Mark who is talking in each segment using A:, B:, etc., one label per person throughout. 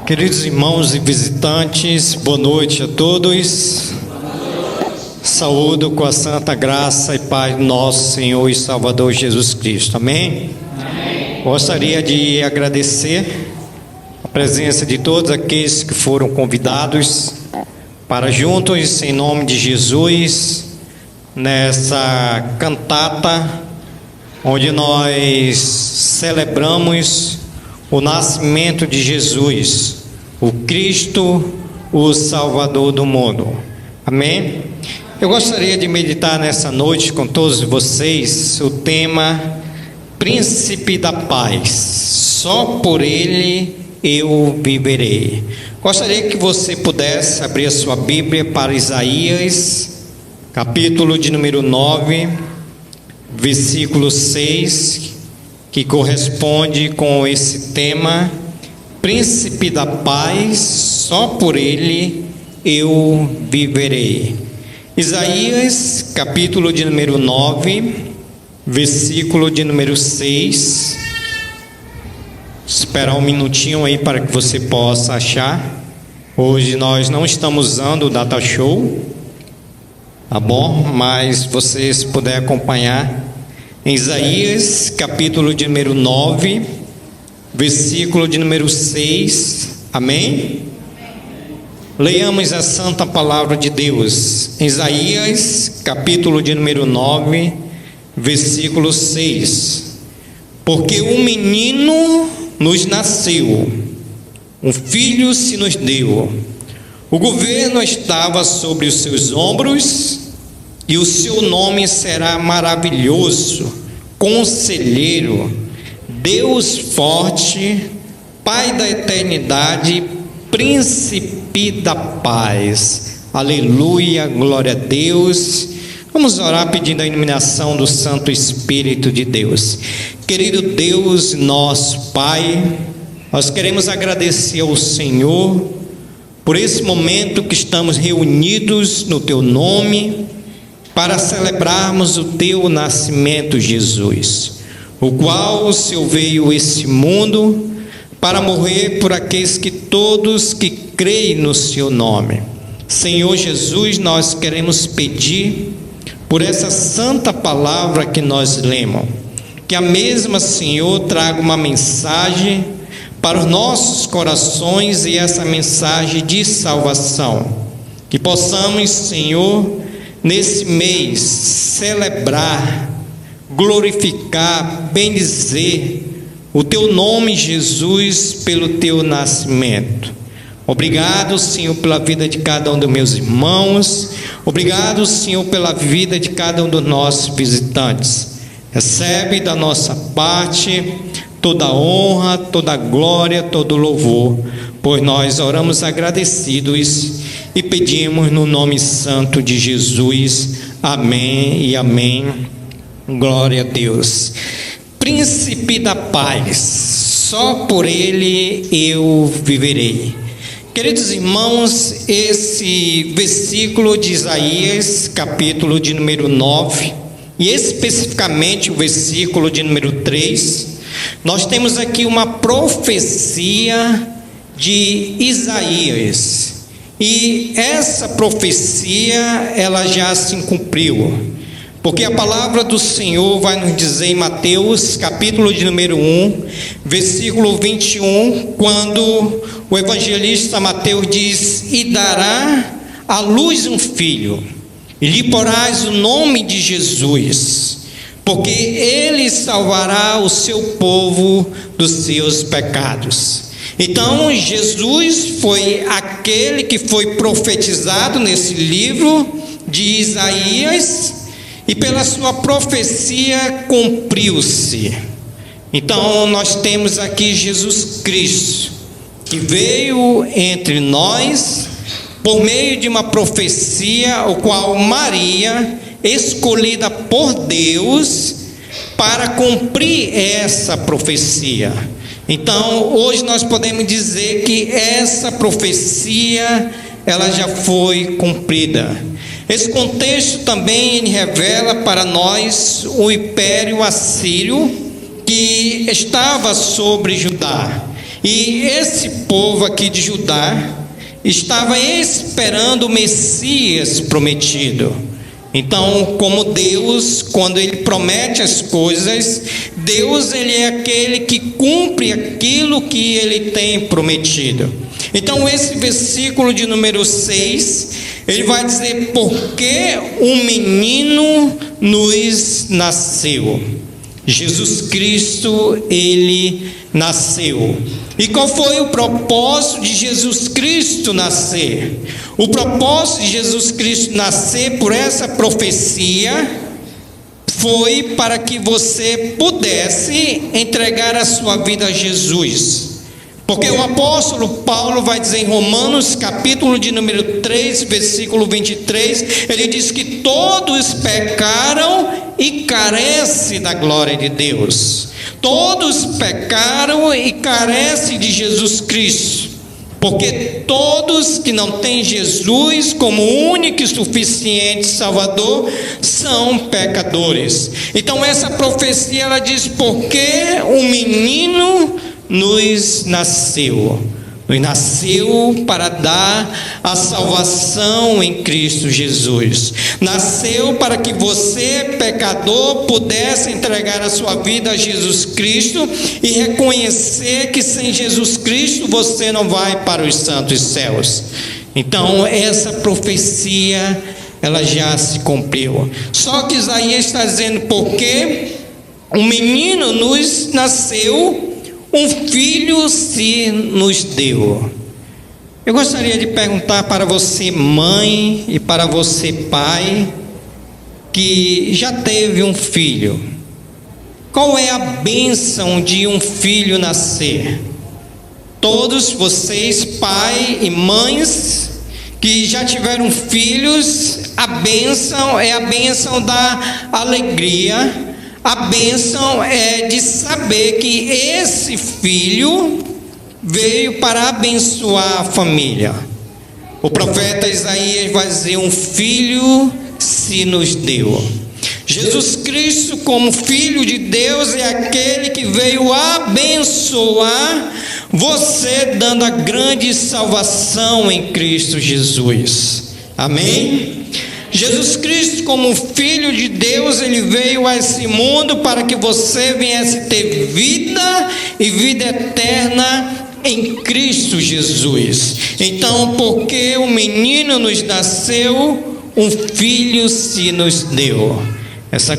A: Queridos irmãos e visitantes, boa noite a todos. Saúdo com a santa graça e paz do nosso Senhor e Salvador Jesus Cristo. Amém? Amém. Gostaria de agradecer a presença de todos aqueles que foram convidados para juntos, em nome de Jesus, nessa cantata, onde nós celebramos o nascimento de Jesus, o Cristo, o Salvador do mundo. Amém? Eu gostaria de meditar nessa noite com todos vocês o tema Príncipe da Paz. Só por Ele eu viverei. Gostaria que você pudesse abrir a sua Bíblia para Isaías, capítulo de número 9, versículo 6, que corresponde com esse tema, Príncipe da Paz, só por Ele eu viverei. Isaías, capítulo de número 9, versículo de número 6. Esperar um minutinho aí para que você possa achar. Hoje nós não estamos usando o Data Show, tá bom? Mas vocês puderem acompanhar em Isaías, capítulo de número 9, versículo de número 6, amém? Leiamos a santa palavra de Deus, em Isaías, capítulo de número 9, versículo 6. Porque um menino nos nasceu, um filho se nos deu, o governo estava sobre os seus ombros, e o seu nome será maravilhoso, Conselheiro, Deus forte, Pai da eternidade, Príncipe da paz. Aleluia, glória a Deus. Vamos orar pedindo a iluminação do Santo Espírito de Deus. Querido Deus, nosso Pai, nós queremos agradecer ao Senhor por esse momento que estamos reunidos no Teu nome, para celebrarmos o Teu nascimento, Jesus, o qual o Senhor veio a esse mundo para morrer por aqueles que todos que creem no Seu nome. Senhor Jesus, nós queremos pedir por essa santa palavra que nós lemos, que a mesma, Senhor, traga uma mensagem para os nossos corações e essa mensagem de salvação, que possamos, Senhor, nesse mês, celebrar, glorificar, bendizer o Teu nome, Jesus, pelo Teu nascimento. Obrigado, Senhor, pela vida de cada um dos meus irmãos. Obrigado, Senhor, pela vida de cada um dos nossos visitantes. Recebe da nossa parte toda a honra, toda a glória, todo o louvor, pois nós oramos agradecidos e pedimos no nome santo de Jesus. Amém e amém. Glória a Deus. Príncipe da paz, só por Ele eu viverei. Queridos irmãos, esse versículo de Isaías, capítulo de número 9, e especificamente o versículo de número 3, nós temos aqui uma profecia de Isaías. E essa profecia, ela já se cumpriu, porque a palavra do Senhor vai nos dizer em Mateus, capítulo de número 1, versículo 21, quando o evangelista Mateus diz: e dará à luz um filho, e lhe porás o nome de Jesus, porque ele salvará o seu povo dos seus pecados. Então, Jesus foi aquele que foi profetizado nesse livro de Isaías, e pela sua profecia cumpriu-se. Então, nós temos aqui Jesus Cristo, que veio entre nós por meio de uma profecia, o qual Maria, escolhida por Deus, para cumprir essa profecia. Então, hoje nós podemos dizer que essa profecia, ela já foi cumprida. Esse contexto também revela para nós o Império Assírio, que estava sobre Judá. E esse povo aqui de Judá estava esperando o Messias prometido. Então, como Deus, quando Ele promete as coisas, Deus, Ele é aquele que cumpre aquilo que Ele tem prometido. Então, esse versículo de número 6, ele vai dizer: porque um menino nos nasceu. Jesus Cristo, Ele nasceu. E qual foi o propósito de Jesus Cristo nascer? O propósito de Jesus Cristo nascer por essa profecia foi para que você pudesse entregar a sua vida a Jesus. Porque o apóstolo Paulo vai dizer em Romanos, capítulo de número 3, versículo 23, ele diz que todos pecaram e carecem da glória de Deus. Todos pecaram e carecem de Jesus Cristo. Porque todos que não têm Jesus como único e suficiente Salvador são pecadores. Então essa profecia ela diz: porque um menino nos nasceu. Nos nasceu para dar a salvação em Cristo Jesus. Nasceu para que você, pecador, pudesse entregar a sua vida a Jesus Cristo e reconhecer que sem Jesus Cristo você não vai para os santos céus. Então essa profecia ela já se cumpriu. Só que Isaías está dizendo: porque um menino nos nasceu, um filho se nos deu. Eu gostaria de perguntar para você, mãe, e para você, pai, que já teve um filho: qual é a bênção de um filho nascer? Todos vocês, pai e mães, que já tiveram filhos, a bênção é a bênção da alegria. A bênção é de saber que esse filho veio para abençoar a família. O profeta Isaías vai dizer: um filho se nos deu. Jesus Cristo, como Filho de Deus, é aquele que veio abençoar você, dando a grande salvação em Cristo Jesus. Amém? Jesus Cristo, como Filho de Deus, Ele veio a esse mundo para que você viesse ter vida e vida eterna em Cristo Jesus. Então, porque o menino nos nasceu, um filho se nos deu. Essa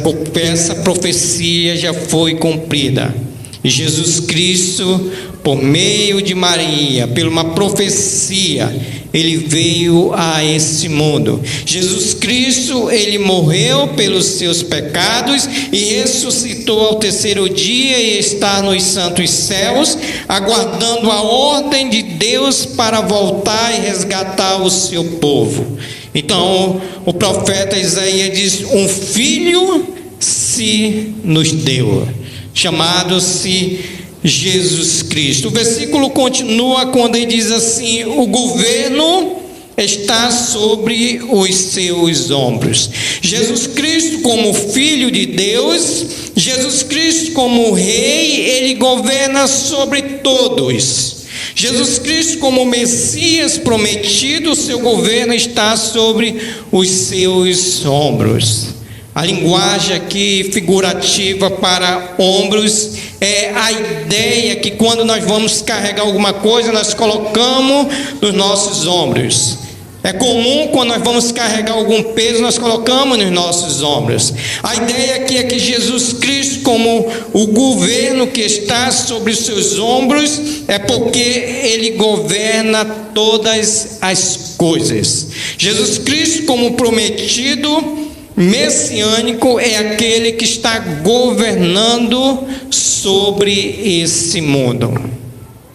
A: profecia já foi cumprida. E Jesus Cristo, por meio de Maria, por uma profecia, Ele veio a esse mundo. Jesus Cristo, Ele morreu pelos seus pecados e ressuscitou ao terceiro dia e está nos santos céus, aguardando a ordem de Deus para voltar e resgatar o seu povo. Então, o profeta Isaías diz: um filho se nos deu, chamado-se Jesus Cristo. O versículo continua quando ele diz assim: o governo está sobre os seus ombros. Jesus Cristo, como Filho de Deus, Jesus Cristo, como Rei, Ele governa sobre todos. Jesus Cristo, como Messias prometido, o seu governo está sobre os seus ombros. A linguagem aqui figurativa para ombros é a ideia que quando nós vamos carregar alguma coisa, nós colocamos nos nossos ombros. É comum quando nós vamos carregar algum peso, nós colocamos nos nossos ombros. A ideia aqui é que Jesus Cristo, como o governo que está sobre os seus ombros, é porque Ele governa todas as coisas. Jesus Cristo, como prometido messiânico, é aquele que está governando sobre esse mundo.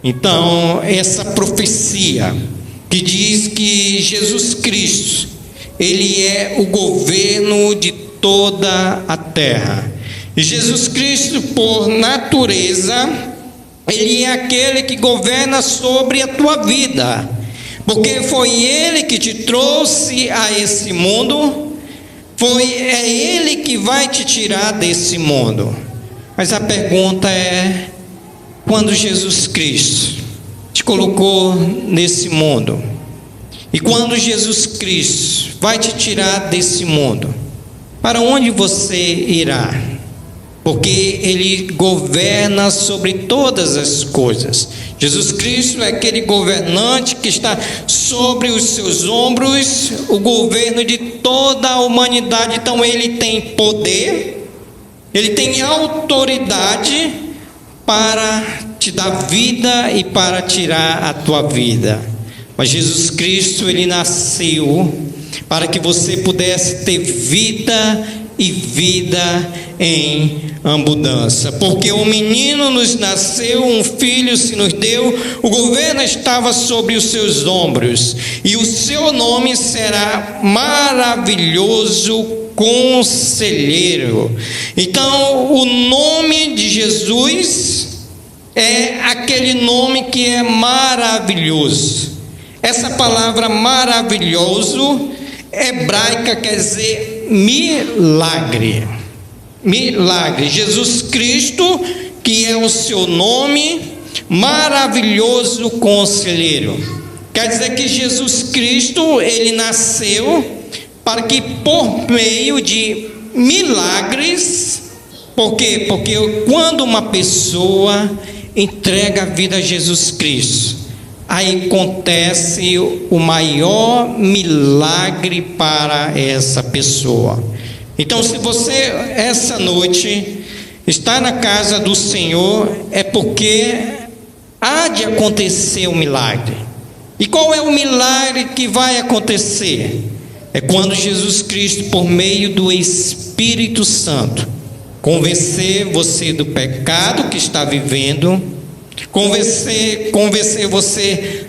A: Então, essa profecia que diz que Jesus Cristo, Ele é o governo de toda a terra. E Jesus Cristo, por natureza, Ele é aquele que governa sobre a tua vida, porque foi Ele que te trouxe a esse mundo, é Ele que vai te tirar desse mundo. Mas a pergunta é: quando Jesus Cristo te colocou nesse mundo, e quando Jesus Cristo vai te tirar desse mundo, para onde você irá? Porque Ele governa sobre todas as coisas. Jesus Cristo é aquele governante que está sobre os seus ombros, o governo de toda a humanidade. Então Ele tem poder, Ele tem autoridade para te dar vida e para tirar a tua vida. Mas Jesus Cristo, Ele nasceu para que você pudesse ter vida e vida em abundância. Porque um menino nos nasceu, um filho se nos deu, o governo estava sobre os seus ombros, e o seu nome será Maravilhoso Conselheiro. Então, o nome de Jesus é aquele nome que é maravilhoso. Essa palavra maravilhoso, hebraica, quer dizer milagre. Milagre. Jesus Cristo, que é o seu nome, Maravilhoso Conselheiro. Quer dizer que Jesus Cristo, Ele nasceu para que por meio de milagres, por quê? Porque quando uma pessoa entrega a vida a Jesus Cristo, aí acontece o maior milagre para essa pessoa. Então, se você essa noite está na casa do Senhor, é porque há de acontecer um milagre. E qual é o milagre que vai acontecer? É quando Jesus Cristo, por meio do Espírito Santo, convencer você do pecado que está vivendo, convencer você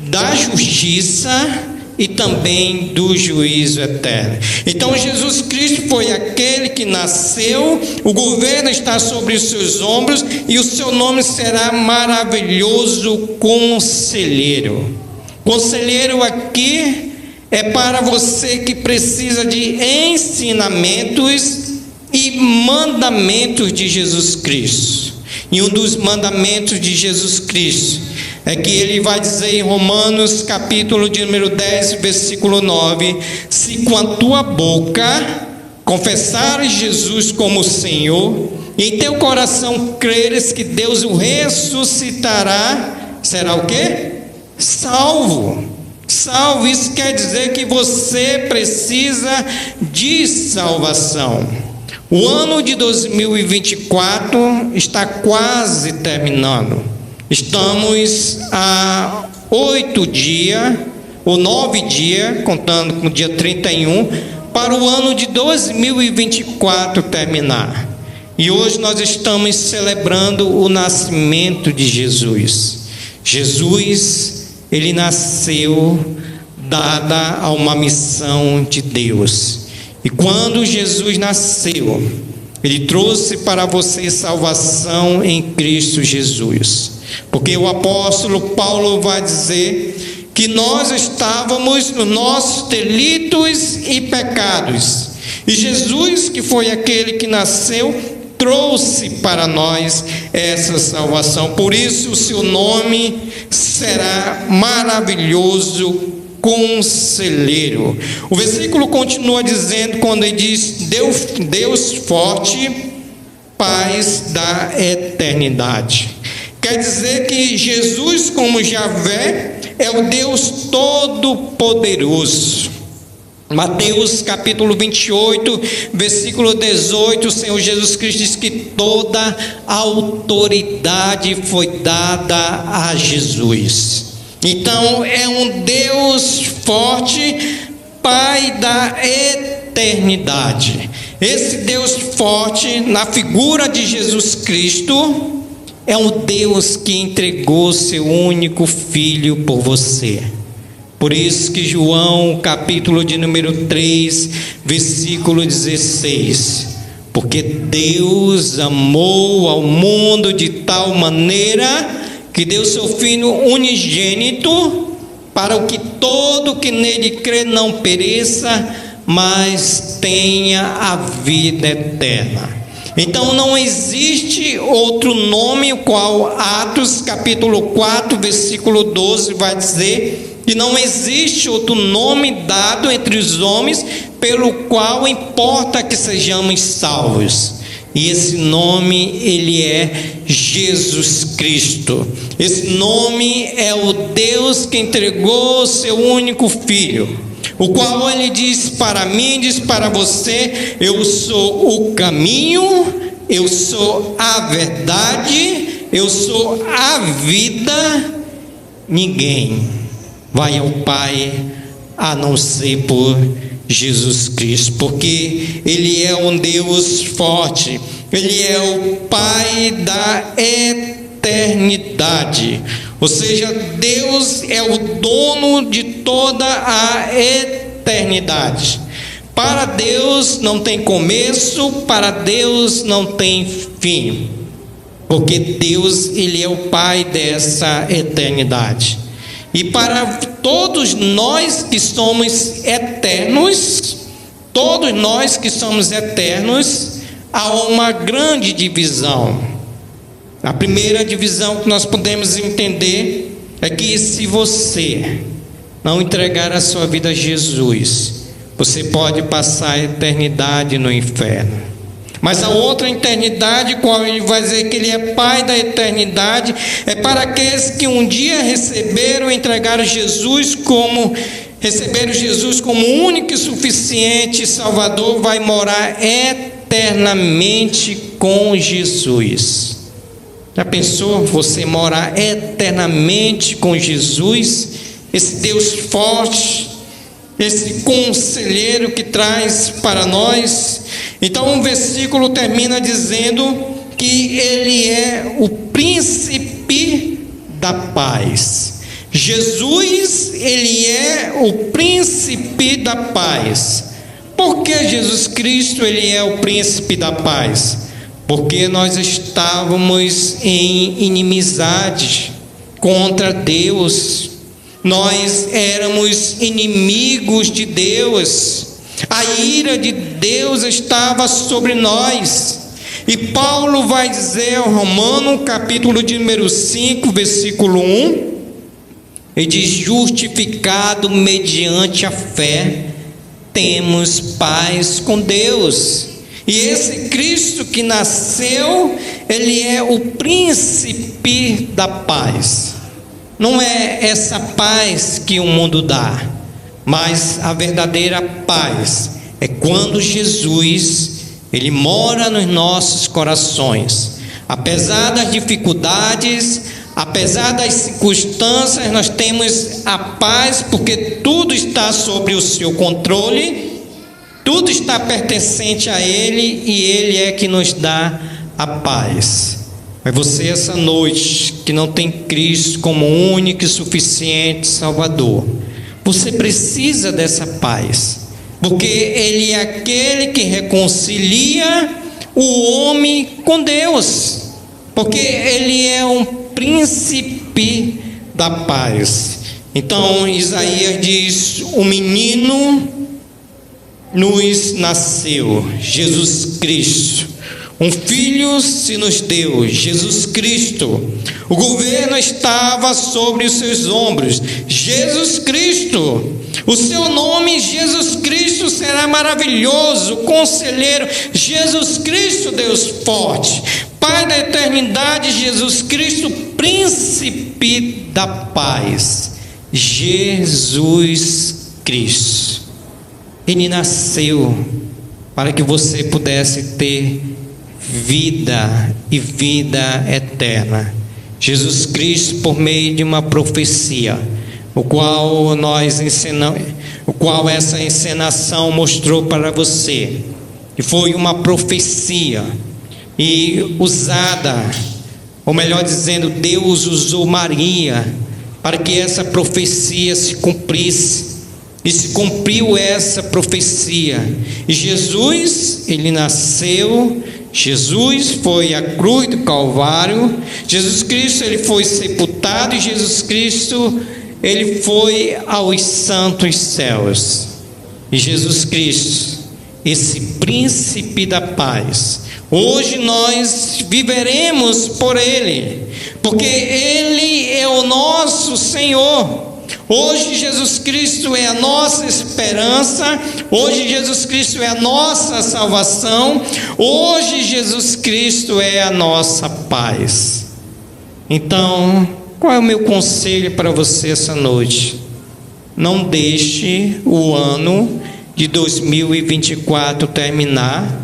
A: da justiça e também do juízo eterno. Então Jesus Cristo foi aquele que nasceu, o governo está sobre os seus ombros, e o seu nome será Maravilhoso Conselheiro. Conselheiro aqui é para você que precisa de ensinamentos e mandamentos de Jesus Cristo. E um dos mandamentos de Jesus Cristo é que Ele vai dizer em Romanos capítulo de número 10, versículo 9: se com a tua boca confessares Jesus como Senhor, e em teu coração creres que Deus o ressuscitará, será o quê? Salvo. Salvo, isso quer dizer que você precisa de salvação. O ano de 2024 está quase terminando. Estamos a 8 dias, ou 9 dias, contando com o dia 31, para o ano de 2024 terminar. E hoje nós estamos celebrando o nascimento de Jesus. Jesus, Ele nasceu dada a uma missão de Deus. E quando Jesus nasceu, Ele trouxe para você salvação em Cristo Jesus. Porque o apóstolo Paulo vai dizer que nós estávamos nos nossos delitos e pecados, e Jesus, que foi aquele que nasceu, trouxe para nós essa salvação. Por isso o seu nome será Maravilhoso Conselheiro. O versículo continua dizendo, quando ele diz Deus forte, paz da eternidade. Quer dizer que Jesus, como Javé, é o Deus Todo-Poderoso. Mateus capítulo 28, versículo 18, o Senhor Jesus Cristo diz que toda a autoridade foi dada a Jesus. Então é um Deus forte, Pai da eternidade. Esse Deus forte, na figura de Jesus Cristo, é um Deus que entregou seu único Filho por você. Por isso que João, capítulo de número 3, versículo 16: porque Deus amou ao mundo de tal maneira que deu seu Filho unigênito, para o que todo que nele crê não pereça, mas tenha a vida eterna. Então não existe outro nome, o qual Atos capítulo 4, versículo 12 vai dizer que não existe outro nome dado entre os homens pelo qual importa que sejamos salvos. E esse nome, ele é Jesus Cristo. Esse nome é o Deus que entregou o seu único Filho, o qual ele diz para mim, diz para você: eu sou o caminho, eu sou a verdade, eu sou a vida. Ninguém vai ao Pai a não ser por Jesus Cristo, porque Ele é um Deus forte, Ele é o Pai da eternidade, ou seja, Deus é o dono de toda a eternidade. Para Deus não tem começo, para Deus não tem fim, porque Deus, Ele é o Pai dessa eternidade. E para todos nós que somos eternos, há uma grande divisão. A primeira divisão que nós podemos entender é que se você não entregar a sua vida a Jesus, você pode passar a eternidade no inferno. Mas a outra eternidade, qual ele vai dizer que ele é Pai da eternidade, é para aqueles que um dia receberam e entregaram Jesus como único e suficiente Salvador, vai morar eternamente com Jesus. Já pensou você morar eternamente com Jesus, esse Deus forte, esse conselheiro que traz para nós? Então o versículo termina dizendo que ele é o príncipe da paz. Jesus, ele é o príncipe da paz. Por que Jesus Cristo, ele é o príncipe da paz? Porque nós estávamos em inimizade contra Deus. Nós éramos inimigos de Deus. A ira de Deus estava sobre nós. E Paulo vai dizer ao Romano, capítulo de número 5, versículo 1, ele diz: justificado mediante a fé, temos paz com Deus. E esse Cristo que nasceu, ele é o príncipe da paz. Não é essa paz que o mundo dá, mas a verdadeira paz é quando Jesus, ele mora nos nossos corações. Apesar das dificuldades, apesar das circunstâncias, nós temos a paz, porque tudo está sob o seu controle, tudo está pertencente a Ele, e Ele é que nos dá a paz. Mas você, essa noite, que não tem Cristo como único e suficiente Salvador, você precisa dessa paz, porque Ele é aquele que reconcilia o homem com Deus, porque Ele é um príncipe da paz. Então Isaías diz: o menino nos nasceu, Jesus Cristo. Um filho se nos deu, Jesus Cristo. O governo estava sobre os seus ombros, Jesus Cristo. O seu nome, Jesus Cristo, será maravilhoso, conselheiro, Jesus Cristo, Deus forte, Pai da eternidade, Jesus Cristo, príncipe da paz, Jesus Cristo. Ele nasceu para que você pudesse ter vida e vida eterna. Jesus Cristo, por meio de uma profecia, o qual essa encenação mostrou para você, e foi uma profecia e usada, ou melhor dizendo, Deus usou Maria para que essa profecia se cumprisse. E se cumpriu essa profecia. E Jesus, ele nasceu, Jesus foi à cruz do Calvário, Jesus Cristo, ele foi sepultado, e Jesus Cristo, ele foi aos santos céus. E Jesus Cristo, esse príncipe da paz, Hoje nós viveremos por Ele, porque Ele é o nosso Senhor. Hoje Jesus Cristo é a nossa esperança, hoje Jesus Cristo é a nossa salvação, hoje Jesus Cristo é a nossa paz. Então, qual é o meu conselho para você essa noite? Não deixe o ano de 2024 terminar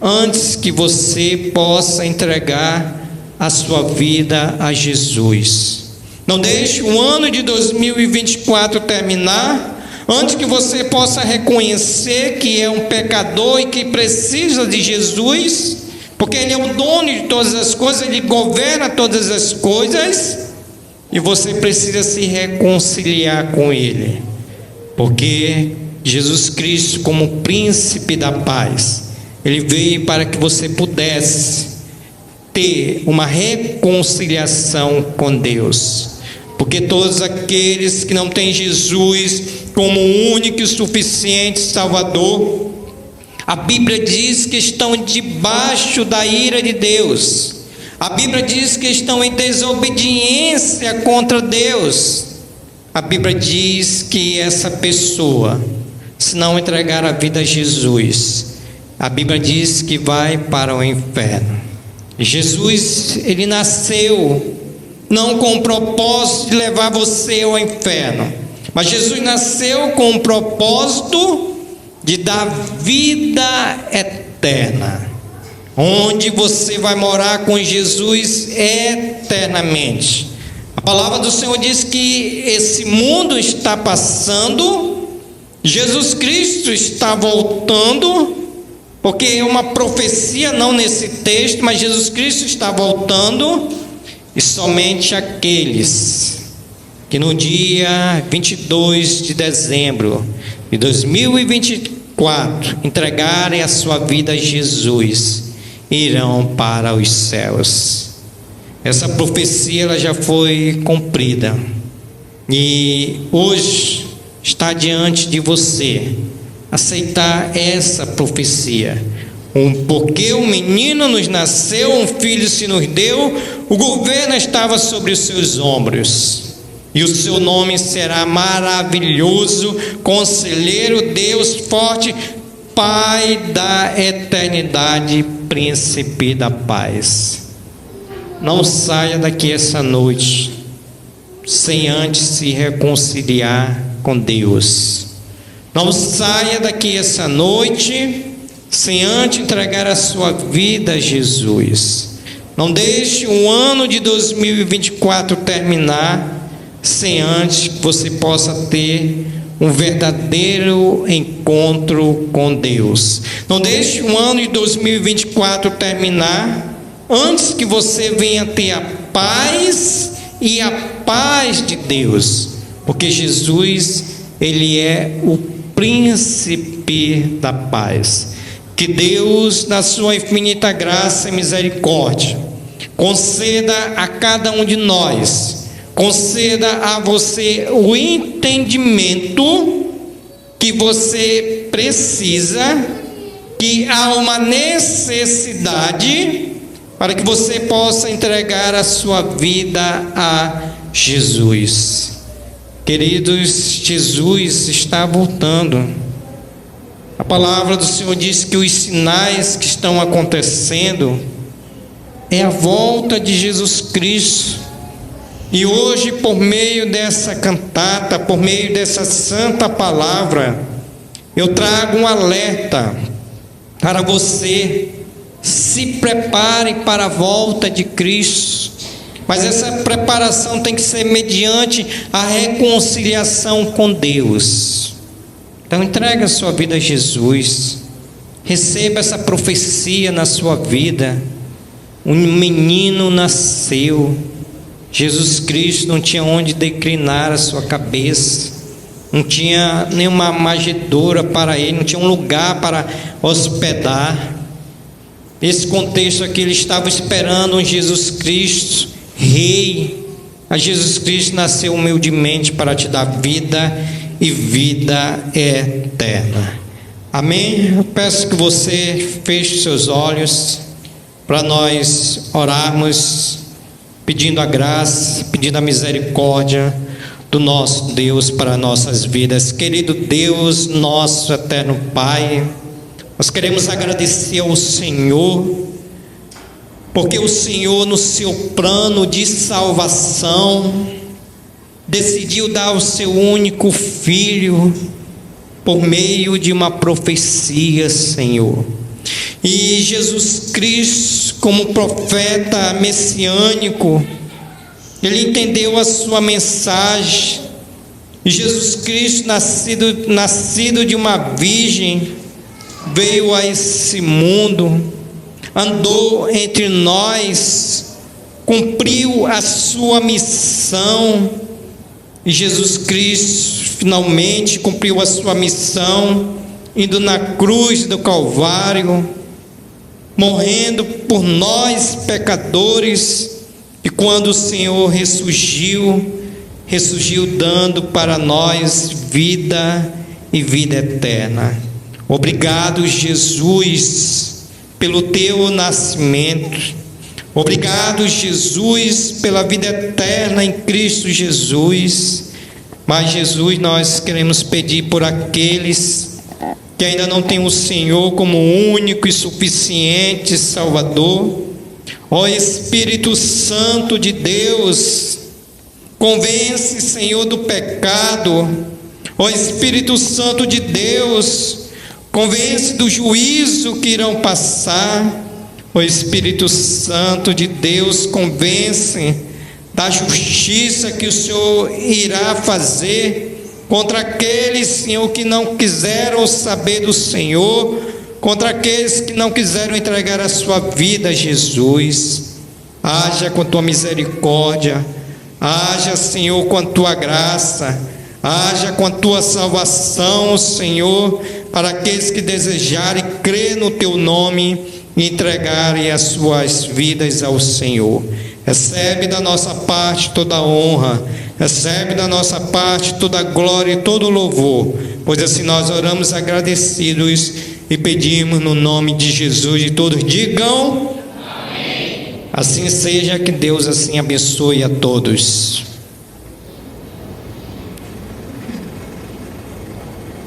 A: antes que você possa entregar a sua vida a Jesus. Não deixe o ano de 2024 terminar antes que você possa reconhecer que é um pecador e que precisa de Jesus, porque Ele é o dono de todas as coisas, Ele governa todas as coisas, e você precisa se reconciliar com Ele, porque Jesus Cristo, como príncipe da paz, Ele veio para que você pudesse ter uma reconciliação com Deus. Porque todos aqueles que não têm Jesus como único e suficiente Salvador, a Bíblia diz que estão debaixo da ira de Deus. A Bíblia diz que estão em desobediência contra Deus. A Bíblia diz que essa pessoa, se não entregar a vida a Jesus, a Bíblia diz que vai para o inferno. Jesus, Ele nasceu não com o propósito de levar você ao inferno, mas Jesus nasceu com o propósito de dar vida eterna, onde você vai morar com Jesus eternamente. A palavra do Senhor diz que esse mundo está passando, Jesus Cristo está voltando, porque é uma profecia, não nesse texto, mas Jesus Cristo está voltando, e somente aqueles que no dia 22 de dezembro de 2024 entregarem a sua vida a Jesus, irão para os céus. Essa profecia ela já foi cumprida, e hoje está diante de você aceitar essa profecia. Porque um menino nos nasceu, um filho se nos deu, o governo estava sobre os seus ombros, e o seu nome será maravilhoso, Conselheiro, Deus forte, Pai da eternidade, Príncipe da paz. Não saia daqui essa noite sem antes se reconciliar com Deus. Não saia daqui essa noite sem antes entregar a sua vida a Jesus. Não deixe o ano de 2024 terminar sem antes que você possa ter um verdadeiro encontro com Deus. Não deixe o ano de 2024 terminar antes que você venha ter a paz e a paz de Deus, porque Jesus, Ele é o príncipe da paz. Que Deus, na sua infinita graça e misericórdia, conceda a cada um de nós, conceda a você o entendimento que você precisa, que há uma necessidade para que você possa entregar a sua vida a Jesus. Queridos, Jesus está voltando. A palavra do Senhor diz que os sinais que estão acontecendo é a volta de Jesus Cristo. E hoje, por meio dessa cantata, por meio dessa santa palavra, eu trago um alerta para você. Se prepare para a volta de Cristo, mas essa preparação tem que ser mediante a reconciliação com Deus. Então entregue a sua vida a Jesus, receba essa profecia na sua vida. Um menino nasceu, Jesus Cristo não tinha onde declinar a sua cabeça, não tinha nenhuma manjedoura para ele, não tinha um lugar para hospedar. Esse contexto aqui, ele estava esperando um Jesus Cristo, Rei. A Jesus Cristo nasceu humildemente para te dar vida e vida eterna. Amém? Eu peço que você feche seus olhos. para nós orarmos, pedindo a graça, pedindo a misericórdia do nosso Deus para nossas vidas. Querido Deus, nosso eterno Pai, nós queremos agradecer ao Senhor, porque o Senhor, no seu plano de salvação, decidiu dar o seu único filho por meio de uma profecia, Senhor. E Jesus Cristo, como profeta messiânico, ele entendeu a sua mensagem. Jesus Cristo, nascido de uma virgem, veio a esse mundo, andou entre nós, cumpriu a sua missão. E Jesus Cristo finalmente cumpriu a sua missão, indo na cruz do Calvário, morrendo por nós pecadores. E quando o Senhor ressurgiu dando para nós vida e vida eterna. Obrigado, Jesus, pelo teu nascimento. Obrigado, Jesus, pela vida eterna em Cristo Jesus. Mas, Jesus, nós queremos pedir por aqueles que ainda não têm o Senhor como único e suficiente Salvador. Ó Espírito Santo de Deus, convence, Senhor, do pecado. Ó Espírito Santo de Deus, convence do juízo que irão passar. Ó Espírito Santo de Deus, convence da justiça que o Senhor irá fazer contra aqueles, Senhor, que não quiseram saber do Senhor, contra aqueles que não quiseram entregar a sua vida a Jesus. Haja com a tua misericórdia, haja, Senhor, com a tua graça, haja com a tua salvação, Senhor, para aqueles que desejarem crer no teu nome e entregarem as suas vidas ao Senhor. Recebe da nossa parte toda a honra, recebe da nossa parte toda a glória e todo o louvor, pois assim nós oramos agradecidos e pedimos no nome de Jesus, e todos digam amém. Assim seja, que Deus assim abençoe a todos.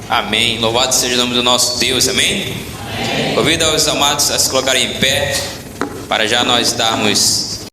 B: Amém. Louvado seja o nome do nosso Deus. Amém. Convido aos amados a se colocarem em pé, para já nós darmos